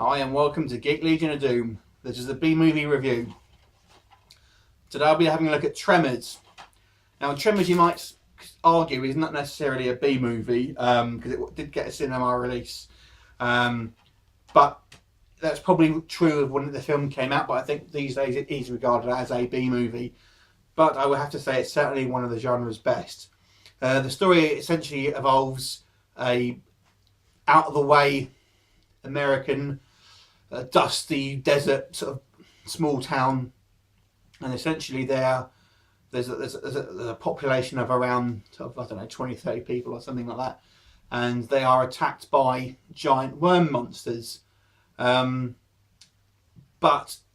Hi and welcome to Geek Legion of Doom. This is a B-movie review. Today I'll be having a look at Tremors. Now Tremors, you might argue, is not necessarily a B-movie because it did get a cinema release. But that's probably true of when the film came out, but I think these days it is regarded as a B-movie. But I would have to say it's certainly one of the genre's best. The story essentially involves a out-of-the-way American dusty desert sort of small town, and essentially there's a population of around sort of, I don't know, 20-30 people or something like that, and they are attacked by giant worm monsters. But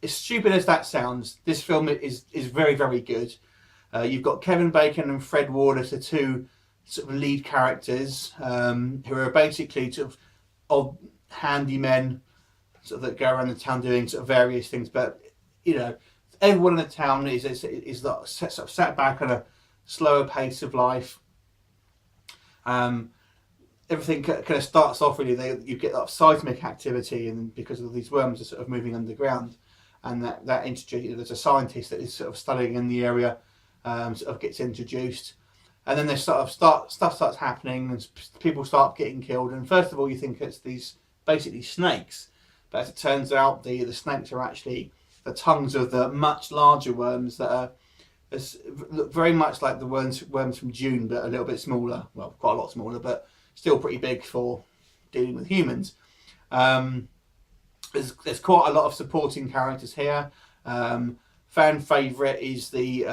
as stupid as that sounds, this film is very, very good. You've got Kevin Bacon and Fred Ward as the two sort of lead characters, who are basically sort of handymen sort of that go around the town doing sort of various things. But you know, everyone in the town is sort of sat back on a slower pace of life. Everything kind of starts off really. You get that seismic activity, and because of these worms are sort of moving underground, and that introduces, there's a scientist that is sort of studying in the area, sort of gets introduced, and then there's stuff starts happening, and people start getting killed. And first of all, you think it's these basically snakes, but as it turns out, the snakes are actually the tongues of the much larger worms that look very much like the worms from Dune, but a little bit smaller. Well, quite a lot smaller, but still pretty big for dealing with humans. There's quite a lot of supporting characters here. Fan favourite is the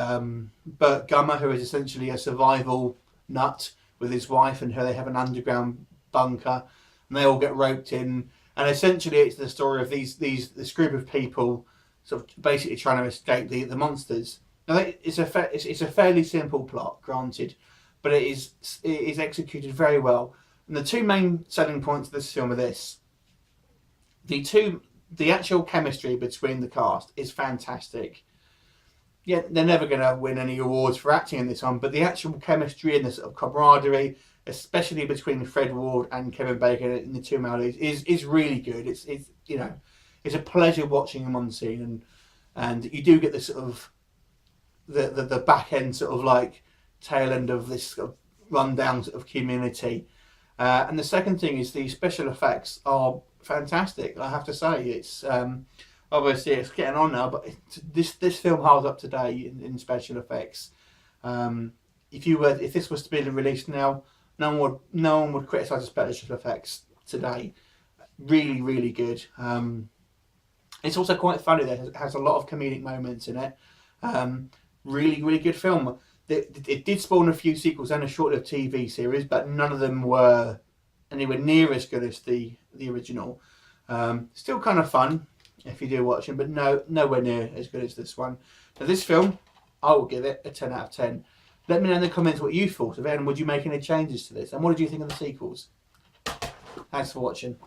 Burt Gummer, who is essentially a survival nut with his wife, and they have an underground bunker, and they all get roped in. And essentially, it's the story of this group of people sort of basically trying to escape the monsters. Now, it's a fairly simple plot, granted, but it is executed very well. And the two main selling points of this film are this: the actual chemistry between the cast is fantastic. Yeah, they're never going to win any awards for acting in this one, but the actual chemistry and the sort of camaraderie, especially between Fred Ward and Kevin Bacon in the two male leads, is really good. It's you know, it's a pleasure watching them on scene, and you do get the sort of the back end sort of like tail end of this sort of rundown sort of community. And the second thing is the special effects are fantastic. I have to say, it's obviously it's getting on now, but this film holds up today in special effects. If this was to be released now, no one would criticise the special effects today. Really, really good. It's also quite funny. It has a lot of comedic moments in it. Really, really good film. It did spawn a few sequels and a short-lived TV series, but none of them were anywhere near as good as the original. Still kind of fun if you do watch them, but nowhere near as good as this one. So this film, I will give it a 10 out of 10. Let me know in the comments what you thought of it, and would you make any changes to this, and what did you think of the sequels? Thanks for watching.